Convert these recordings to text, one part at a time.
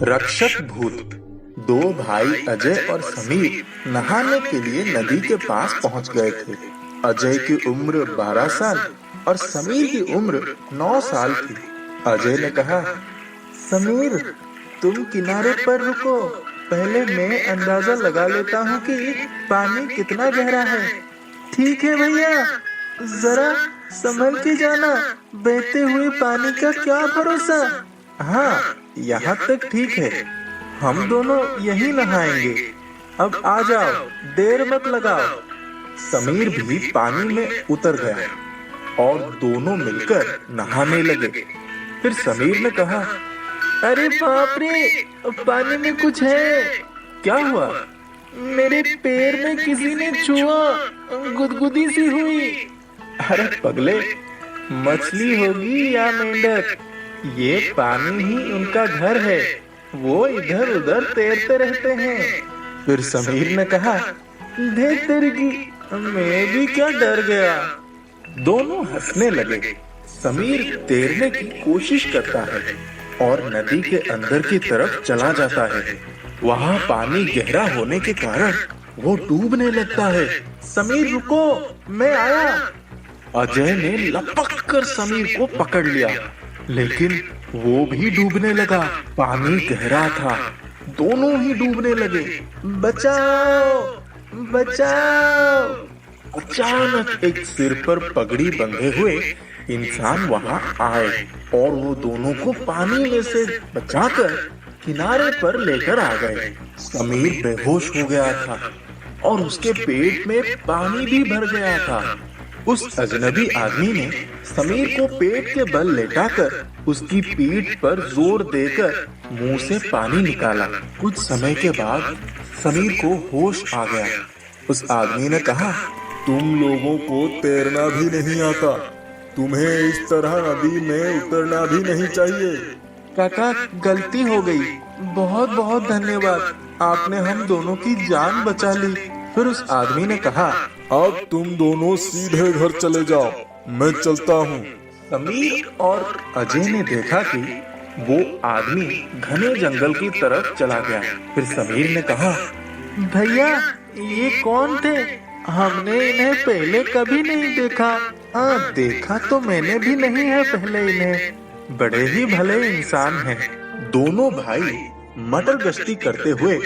रक्षक भूत। दो भाई अजय और समीर नहाने के लिए नदी के पास पहुंच गए थे। अजय की उम्र 12 साल और समीर की उम्र 9 साल थी। अजय ने कहा, समीर, तुम किनारे पर रुको, पहले मैं अंदाजा लगा लेता हूँ कि पानी कितना गहरा है। ठीक है भैया, जरा संभल के जाना, बहते हुए पानी का क्या भरोसा। हाँ, यहाँ तक ठीक है, हम दोनों यहीं नहाएंगे। अब आ जाओ, देर मत लगाओ। समीर भी पानी में उतर गया और दोनों मिलकर नहाने लगे। फिर समीर ने कहा, अरे बाप रे, पानी में कुछ है। क्या हुआ? मेरे पैर में किसी ने छुआ, गुदगुदी सी हुई। अरे पगले, मछली होगी या मेंढक, ये पानी ही उनका घर है, वो इधर उधर तैरते रहते हैं। फिर समीर ने कहा, देख तेरी की, मैं भी क्या डर गया। दोनों हंसने लगे। समीर तैरने की कोशिश करता है और नदी के अंदर की तरफ चला जाता है। वहाँ पानी गहरा होने के कारण वो डूबने लगता है। समीर रुको, मैं आया। अजय ने लपक कर समीर को पकड़ लिया, लेकिन वो भी डूबने लगा। पानी गहरा था, दोनों ही डूबने लगे। बचाओ, बचाओ। अचानक एक सिर पर पगड़ी बंधे हुए इंसान वहां आए और वो दोनों को पानी में से बचाकर किनारे पर लेकर आ गए। समीर बेहोश हो गया था और उसके पेट में पानी भी भर गया था। उस अजनबी आदमी ने समीर को पेट के बल लेटाकर उसकी पीठ पर जोर देकर मुंह से पानी निकाला। कुछ समय के बाद समीर को होश आ गया। उस आदमी ने कहा, तुम लोगों को तैरना भी नहीं आता, तुम्हें इस तरह नदी में उतरना भी नहीं चाहिए। काका, गलती हो गई, बहुत बहुत धन्यवाद, आपने हम दोनों की जान बचा ली। फिर उस आदमी ने कहा, अब तुम दोनों सीधे घर चले जाओ, मैं चलता हूँ। समीर और अजय ने देखा कि वो आदमी घने जंगल की तरफ चला गया। फिर समीर ने कहा, भैया, ये कौन थे? हमने इन्हें पहले कभी नहीं देखा। हाँ, देखा तो मैंने भी नहीं है पहले इन्हें। बड़े ही भले इंसान हैं। दोनों भाई मटर गश्ती करते हुए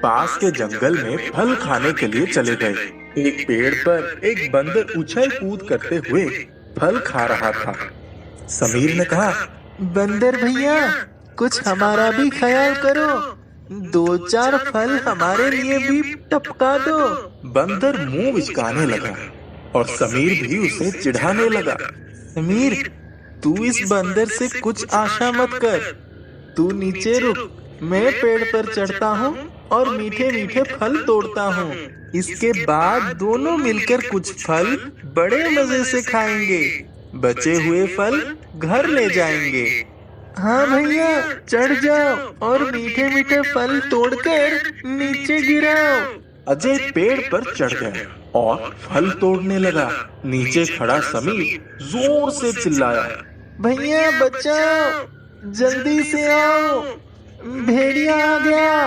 पास के जंगल में फल खाने के लिए चले गए। एक पेड़ पर एक बंदर उछल कूद करते हुए फल खा रहा था। समीर ने कहा, बंदर भैया, कुछ हमारा भी ख्याल करो, 2-4 फल हमारे लिए भी टपका दो। बंदर मुंह बिचकाने लगा और समीर भी उसे चिढ़ाने लगा। समीर, तू इस बंदर से कुछ आशा मत कर, तू नीचे रुक, मैं पेड़ पर चढ़ता हूँ और मीठे मीठे फल तोड़ता हूँ। इसके बाद दोनों मिलकर कुछ फल बड़े मजे से खाएंगे, बचे हुए फल घर ले जाएंगे। हाँ भैया, चढ़ जाओ और मीठे मीठे फल तोड़कर नीचे गिराओ। अजय पेड़ पर चढ़ गया और फल तोड़ने लगा। नीचे खड़ा समीर जोर से चिल्लाया, भैया बचाओ, जल्दी से आओ, भेड़िया आ गया।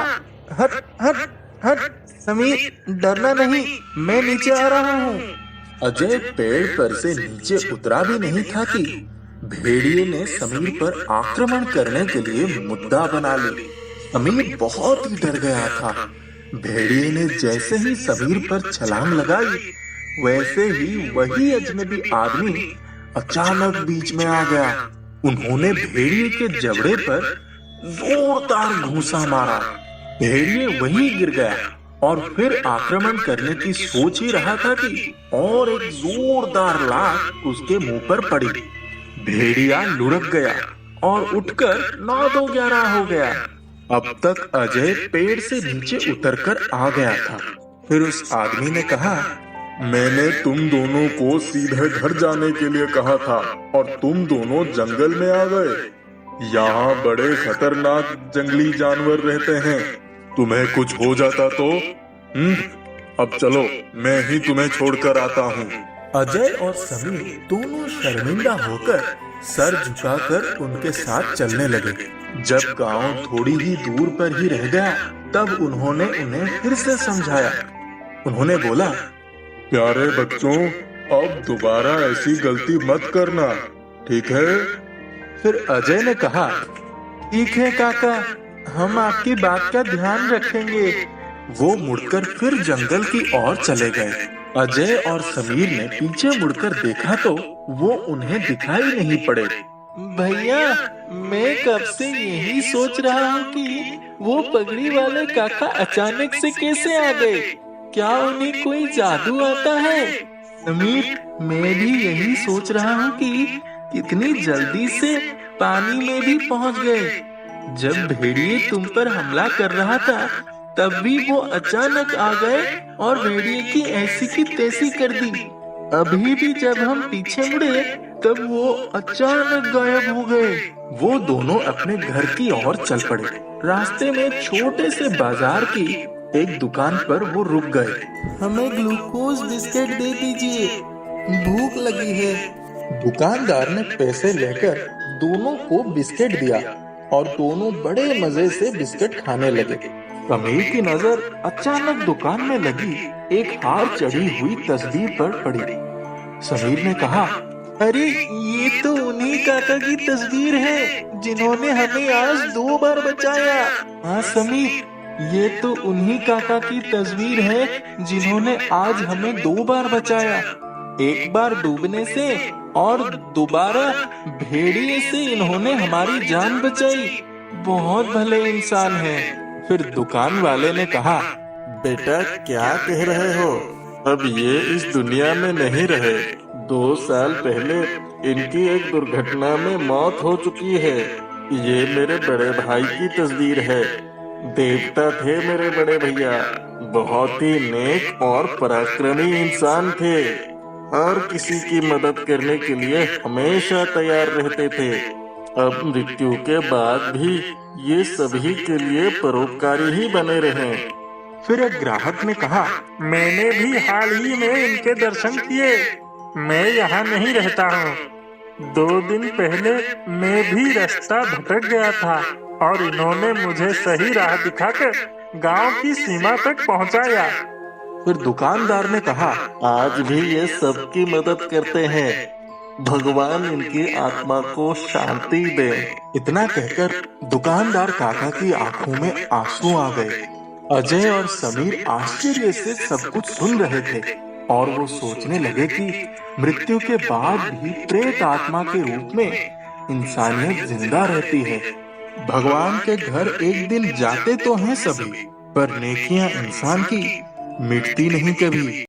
हट हट हट, समीर, डरना नहीं, मैं नीचे आ रहा हूँ। अजय पेड़ पर से नीचे उतरा भी नहीं था कि भेड़िए ने समीर पर आक्रमण करने के लिए मुद्दा बना ली। समीर बहुत ही डर गया था। भेड़िए ने जैसे ही समीर पर छलांग लगाई, वैसे ही वही अजनबी आदमी अचानक बीच में आ गया। उन्होंने भेड़िए के जबड़े पर जोरदार घूंसा मारा। भेड़िए वहीं गिर गया और फिर आक्रमण करने की सोच ही रहा था कि और एक जोरदार लात उसके मुंह पर पड़ी। भेड़िया लुढ़क गया और उठकर 9-11 हो गया। अब तक अजय पेड़ से नीचे उतरकर आ गया था। फिर उस आदमी ने कहा, मैंने तुम दोनों को सीधे घर जाने के लिए कहा था और तुम दोनों जंगल में आ गए। यहाँ बड़े खतरनाक जंगली जानवर रहते हैं, तुम्हें कुछ हो जाता तो? अब चलो, मैं ही तुम्हें छोड़कर आता हूँ। अजय और समीर दोनों शर्मिंदा होकर सर झुकाकर उनके साथ चलने लगे। जब गांव थोड़ी ही दूर पर ही रह गया, तब उन्होंने उन्हें फिर से समझाया। उन्होंने बोला, प्यारे बच्चों, अब दोबारा ऐसी गलती मत करना, ठीक है? फिर अजय ने कहा, ठीक है काका, हम आपकी बात का ध्यान रखेंगे। वो मुड़कर फिर जंगल की ओर चले गए। अजय और समीर ने पीछे मुड़कर देखा तो वो उन्हें दिखाई नहीं पड़े। भैया, मैं कब से यही सोच रहा हूँ कि वो पगड़ी वाले काका अचानक से कैसे आ गए। क्या उन्हें कोई जादू आता है? समीर, मैं भी यही सोच रहा हूँ कि कितनी जल्दी से पानी में भी पहुँच गए। जब भेड़िए तुम पर हमला कर रहा था, तब भी वो अचानक आ गए और भेड़िए की ऐसी की तैसी कर दी। अभी भी जब हम पीछे मुड़े, तब वो अचानक गायब हो गए। वो दोनों अपने घर की ओर चल पड़े। रास्ते में छोटे से बाजार की एक दुकान पर वो रुक गए। हमें ग्लूकोज बिस्किट दे दीजिए, भूख लगी है। दुकानदार ने पैसे लेकर दोनों को बिस्किट दिया और दोनों बड़े मजे से बिस्किट खाने लगे। समीर की नजर अचानक दुकान में लगी एक हार चढ़ी हुई तस्वीर पर पड़ी। समीर ने कहा, अरे ये तो उन्हीं काका की तस्वीर है जिन्होंने हमें आज 2 बार बचाया। हाँ समीर, ये तो उन्हीं काका की तस्वीर है जिन्होंने आज हमें 2 बार बचाया। एक बार डूबने से और दोबारा भेड़िए से इन्होंने हमारी जान बचाई। बहुत भले इंसान हैं। फिर दुकान वाले ने कहा, बेटा क्या कह रहे हो? अब ये इस दुनिया में नहीं रहे। 2 साल पहले इनकी एक दुर्घटना में मौत हो चुकी है। ये मेरे बड़े भाई की तस्वीर है। देवता थे मेरे बड़े भैया, बहुत ही नेक और पराक्रमी इंसान थे और किसी की मदद करने के लिए हमेशा तैयार रहते थे। अब मृत्यु के बाद भी ये सभी के लिए परोपकारी ही बने रहे। फिर एक ग्राहक ने कहा, मैंने भी हाल ही में इनके दर्शन किए। मैं यहाँ नहीं रहता हूँ। 2 दिन पहले मैं भी रास्ता भटक गया था और इन्होंने मुझे सही राह दिखाकर गांव की सीमा तक पहुँचाया। फिर दुकानदार ने कहा, आज भी ये सबकी मदद करते हैं। भगवान इनकी आत्मा को शांति दे। इतना कहकर दुकानदार काका की आंखों में आंसू आ गए। अजय और समीर आश्चर्य से सब कुछ सुन रहे थे और वो सोचने लगे कि मृत्यु के बाद भी प्रेत आत्मा के रूप में इंसानियत जिंदा रहती है। भगवान के घर एक दिन जाते तो हैं सभी, पर नेकियां इंसान की मिटती नहीं कभी।